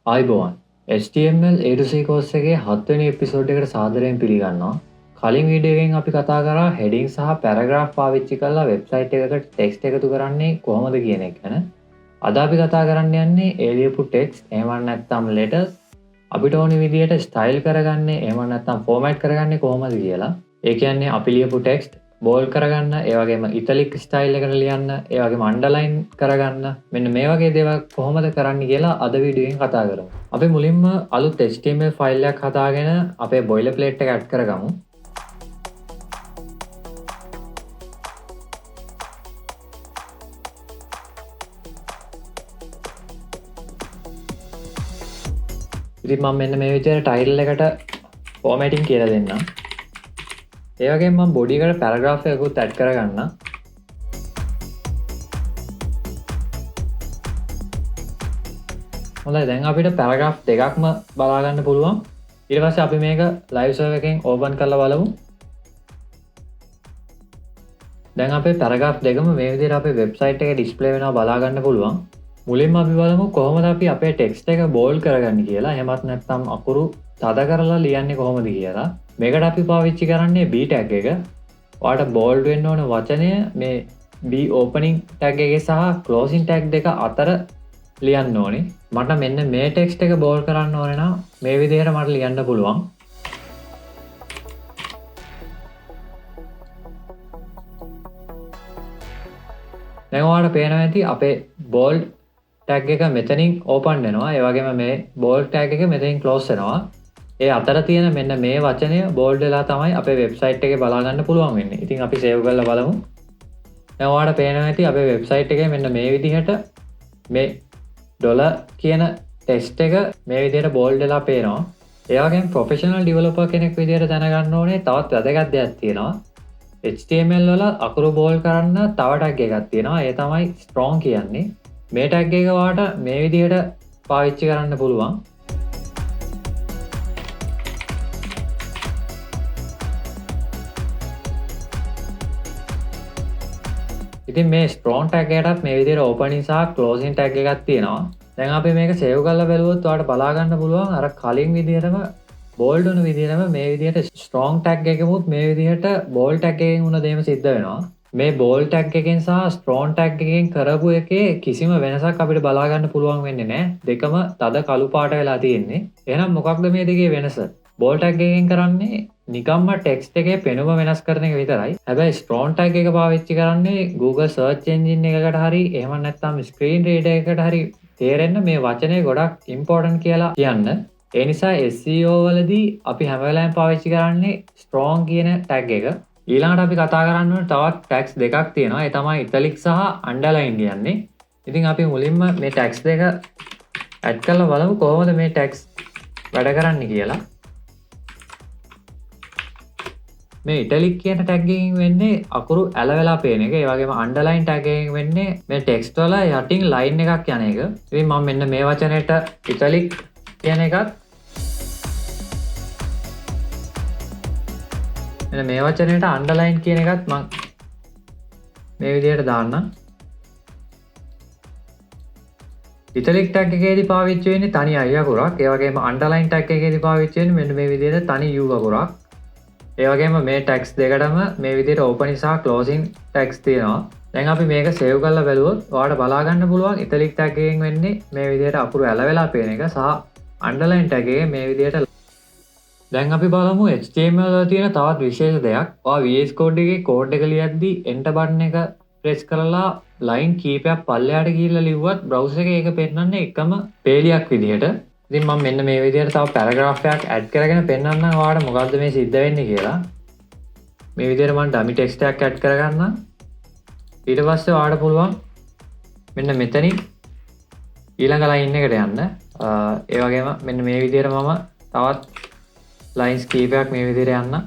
ආයිබෝවන් HTML A to C course එකේ 7 වෙනි episode එකට සාදරයෙන් පිළිගන්නවා. කලින් වීඩියෝ එකෙන් අපි කතා කරා heading සහ paragraph පාවිච්චි කරලා වෙබ්සයිට් එකකට text එකතු කරන්නේ කොහොමද කියන එක ගැන. අද අපි කතා කරන්න යන්නේ ඒ ලියපු text එහෙම නැත්නම් letters අපිට ඕනි විදිහට style කරගන්නේ එහෙම නැත්නම් format කරගන්නේ කොහොමද කියලා. ඒ කියන්නේ අපි ලියපු text බෝල් කරගන්න, ඒ වගේම ඉටලික් ස්ටයිල් එකට ලියන්න, ඒ වගේම අන්ඩර්ලයින් කරගන්න, මෙන්න මේ වගේ දේවල් කොහොමද කරන්න කියලා අද වීඩියෝ එකෙන් කතා කරමු. අපි මුලින්ම අලුත් HTML ෆයිල් එකක් හදාගෙන අපේ බොයිලර් ප්ලේට් එක ඇඩ් කරගමු. ඉතින් මම මෙන්න මේ විදිහට ටයිටල් එකට ෆෝමැටින් කියලා දෙන්නම්. ඒ වගේම මම බොඩි එකට පැරග්‍රාෆ් එකකුත් ඇඩ් කරගන්න. හොඳයි, දැන් අපිට පැරග්‍රාෆ් දෙකක්ම බලා ගන්න පුළුවන්. ඊට පස්සේ අපි මේක ලයිව් සර්වර් එකෙන් ඕපන් කරලා බලමු. දැන් අපේ පැරග්‍රාෆ් දෙකම මේ විදිහට අපේ වෙබ්සයිට් එකේ ඩිස්ප්ලේ වෙනවා බලා ගන්න පුළුවන්. මුලින්ම අපි බලමු කොහොමද අපි අපේ ටෙක්ස්ට් එක බෝල්ඩ් කරගන්නේ කියලා. එහෙමත් නැත්නම් අකුරු තද කරලා ලියන්නේ කොහොමද කියලා. මේකට අපි පාවිච්චි කරන්නේ B tag එක. ඔයාලට බෝල්ඩ් වෙන්න ඕන වචනය මේ B opening tag එකේ සහ closing tag දෙක අතර ලියන්න ඕනේ. මට මෙන්න මේ ටෙක්ස්ට් එක බෝල්ඩ් කරන්න ඕනේ නම් මේ විදිහට මට ලියන්න පුළුවන්. දැන් ඔයාලට පේනවා ඇති අපේ බෝල්ඩ් tag එක මෙතනින් open වෙනවා. ඒ වගේම මේ bold tag එක මෙතනින් close වෙනවා. ඒ අතර තියෙන මෙන්න මේ වචනය bold වෙලා තමයි අපේ වෙබ්සයිට් එකේ බලා ගන්න පුළුවන් වෙන්නේ. ඉතින් අපි save කරලා බලමු. දැන් ඔයාලට පේනවා ඇති අපේ වෙබ්සයිට් එකේ මෙන්න මේ විදිහට මේ $, කියන ටෙක්ස්ට් එක මේ විදිහට bold වෙලා පේනවා. ඒ වගේම professional developer කෙනෙක් විදිහට දැනගන්න ඕනේ තවත් වැදගත් දෙයක් තියෙනවා. HTML වල අකුරු bold කරන්න තව tag එකක් තියෙනවා. ඒ තමයි strong කියන්නේ. මේ ටැග් එක ඔයාලට මේ විදිහට පාවිච්චි කරන්න පුළුවන්. ඉතින් මේ strong tag එකටත් මේ විදිහට opening සහ closing tag එකක් තියෙනවා. දැන් අපි මේක save කරලා බලුවොත් ඔයාලට බලා ගන්න පුළුවන් අර කලින් විදිහටම bold වුණු විදිහටම මේ විදිහට strong tag එකෙමුත් මේ විදිහට bold tag එකෙන් වුණ දේම සිද්ධ වෙනවා. මේ bold tag එකෙන් සහ strong tag එකෙන් කරපු එකේ කිසිම වෙනසක් අපිට බලා ගන්න පුළුවන් වෙන්නේ නැහැ. දෙකම තද කළු පාට වෙලා තියෙන්නේ. එහෙනම් මොකක්ද මේ දෙකේ වෙනස? bold tag එකෙන් කරන්නේ නිකම්ම text එකේ පෙනුම වෙනස් කරන එක විතරයි. හැබැයි strong tag එක පාවිච්චි කරන්නේ Google search engine එකකට හරි එහෙම නැත්නම් screen reader එකකට හරි තේරෙන්න මේ වචනේ ගොඩක් important කියලා කියන්න. ඒ නිසා SEO වලදී අපි හැම වෙලාවෙම පාවිච්චි කරන්නේ strong කියන tag එක. ඊළඟට අපි කතා කරන්න ඕනේ තවත් tags දෙකක් තියෙනවා. ඒ තමයි italic සහ underline කියන්නේ. ඉතින් අපි මුලින්ම මේ tags දෙක add කරලා බලමු කොහොමද මේ tags වැඩ කරන්නේ කියලා. මේ italic කියන tag එකකින් වෙන්නේ අකුරු ඇල වෙලා පේන එක. ඒ වගේම underline tag එකකින් වෙන්නේ මේ text වල යටින් line එකක් යන එක. ඉතින් මම මෙන්න මේ වචනේට italic කියන එකත් මෙන්න මේ වචනයට අන්ඩර්ලයින් කියන එකත් මම මේ විදිහට දාන්නම්. ඉටලික් ටැග් එකේදී පාවිච්චි වෙන්නේ තනි I අකුරක්. ඒ වගේම අන්ඩර්ලයින් ටැග් එකේදී පාවිච්චි වෙන්නේ මෙන්න මේ විදිහට තනි U අකුරක්. ඒ වගේම මේ ටැග්ස් දෙකටම මේ විදිහට opening සහ closing ටැග්ස් තියෙනවා. දැන් අපි මේක save කරලා බලුවොත් ඔයාලට බලා ගන්න පුළුවන් ඉටලික් ටැග් එකෙන් වෙන්නේ මේ විදිහට අකුරු ඇල වෙලා පේන එක සහ අන්ඩර්ලයින් ටැග් එකේ මේ විදිහට. දැන් අපි බලමු HTML වල තියෙන තවත් විශේෂ දෙයක්. ඔයා VS Code එකේ කෝඩ් එක ලියද්දී enter button එක press කරලා line කීපයක් පල්ලෙහාට ගිහිල්ලා ලිව්වත් browser එකේ ඒක පෙන්නන්නේ එකම පේලියක් විදිහට. ඉතින් මම මෙන්න මේ විදිහට තව paragraph එකක් add කරගෙන පෙන්නන්නම් ඔයාලට මොකද්ද මේ සිද්ධ වෙන්නේ කියලා. මේ විදිහට මම dummy text එකක් add කරගන්නම්. ඊට පස්සේ ඔයාලට පුළුවන් මෙන්න මෙතනින් ඊළඟ line එකට යන්න. ඒ වගේම මෙන්න මේ විදිහට මම තවත් lines කීපයක් මේ විදිහට යන්න.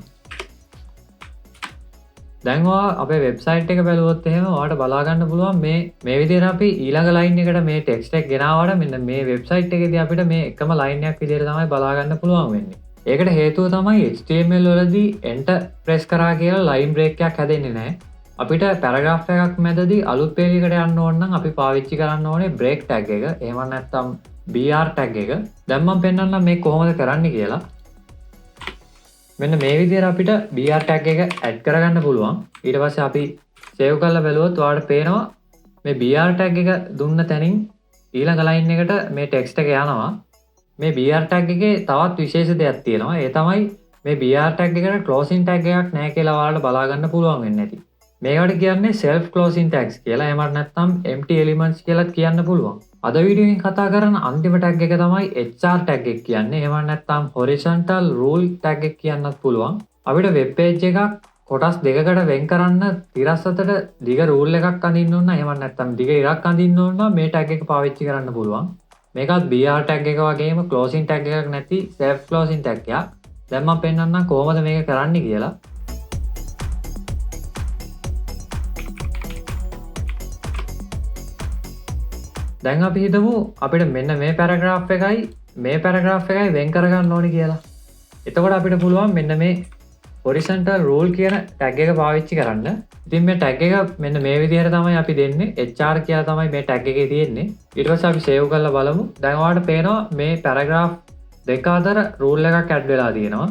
දැන් ඔයා අපේ වෙබ්සයිට් එක බලුවොත් එහෙම ඔයාලට බලා ගන්න පුළුවන් මේ විදිහට අපි ඊළඟ line එකට මේ text එක ගෙනාවට මෙන්න මේ වෙබ්සයිට් එකේදී අපිට මේ එකම line එකක් විදිහට තමයි බලා ගන්න පුළුවන් වෙන්නේ. ඒකට හේතුව තමයි HTML වලදී enter press කරා කියලා line break එකක් හැදෙන්නේ නැහැ. අපිට පැරග්‍රාෆ් එකක් මැදදී අලුත් පේජයකට යන්න ඕන නම් අපි පාවිච්චි කරන්න ඕනේ break tag එක. එහෙම නැත්නම් BR ටැග් එක. දැන් මම පෙන්නන්නම් මේ කොහොමද කරන්න කියලා. මෙන්න මේ විදිහට අපිට BR ටැග් එක ඇඩ් කරගන්න පුළුවන්. ඊට පස්සේ අපි සේව් කරලා බලුවොත් ඔයාලට පේනවා මේ BR ටැග් එක දුන්න තැනින් ඊළඟ ලයින් එකට මේ ටෙක්ස්ට් එක යනවා. මේ BR ටැග් එකේ තවත් විශේෂ දෙයක් තියෙනවා. ඒ තමයි මේ BR ටැග් එකට ක්ලෝසින් ටැග් එකක් නැහැ කියලා ඔයාලට බලා ගන්න පුළුවන් වෙන්නේ නැති. මේකට කියන්නේ self closing tags කියලා. එහෙම නැත්නම් empty elements කියලා කියන්න පුළුවන්. අද වීඩියෝෙන් කතා කරන අන්තිම ටැග් එක තමයි HR ටැග් එක කියන්නේ. එහෙම නැත්නම් horizontal rule ටැග් එක කියන්නත් පුළුවන්. අපිට වෙබ් පේජ් එකක් කොටස් දෙකකට වෙන් කරන්න තිරස් අතට දිග රූල් එකක් අඳින්න ඕන. එහෙම නැත්නම් දිග ඉරක් අඳින්න ඕන නම් මේ ටැග් එක පාවිච්චි කරන්න පුළුවන්. මේකත් BR ටැග් එක වගේම closing ටැග් එකක් නැති self closing ටැග් එකක්. දැන් මම පෙන්නන්නම් කොහොමද මේක කරන්නේ කියලා. දැන් අපි හිතමු අපිට මෙන්න මේ පැරග්‍රාෆ් එකයි මේ පැරග්‍රාෆ් එකයි වෙන් කරගන්න ඕනි කියලා. එතකොට අපිට පුළුවන් මෙන්න මේ horizontal rule කියන ටැග් එක පාවිච්චි කරන්න. ඉතින් මේ ටැග් එක මෙන්න මේ විදිහට තමයි අපි දෙන්නේ. HR කියලා තමයි මේ ටැග් එකේ තියෙන්නේ. ඊට පස්සේ අපි සේව් කරලා බලමු. දැන් ඔයාලට පේනවා මේ පැරග්‍රාෆ් දෙක අතර රූල් එකක් ඇඩ් වෙලා තියෙනවා.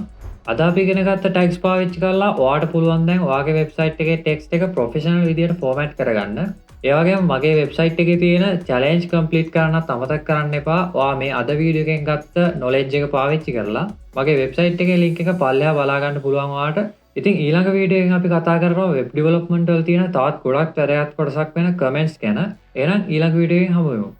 අද අපි ඉගෙන ගත්ත ටැග්ස් පාවිච්චි කරලා ඔයාලට පුළුවන් දැන් ඔයාගේ වෙබ්සයිට් එකේ ටෙක්ස්ට් එක ප්‍රොෆෙෂනල් විදිහට ෆෝමැට් කරගන්න. ඒ වගේම මගේ වෙබ්සයිට් එකේ තියෙන චැලෙන්ජ් කම්ප්ලීට් කරන්නත් අමතක කරන්න එපා. ඔයා මේ අද වීඩියෝ එකෙන් ගත්ත නොලෙජ් එක පාවිච්චි කරලා මගේ වෙබ්සයිට් එකේ link එක පල්ලෙහා බලා ගන්න පුළුවන් ඔයාලට. ඉතින් ඊළඟ වීඩියෝ එකෙන් අපි කතා කරනවා වෙබ් ඩෙවලොප්මන්ට් වල තියෙන තවත් ගොඩක් වැදගත් කොටසක් වෙන කමෙන්ට්ස් ගැන. එහෙනම් ඊළඟ වීඩියෝ එකෙන් හමු වෙමු.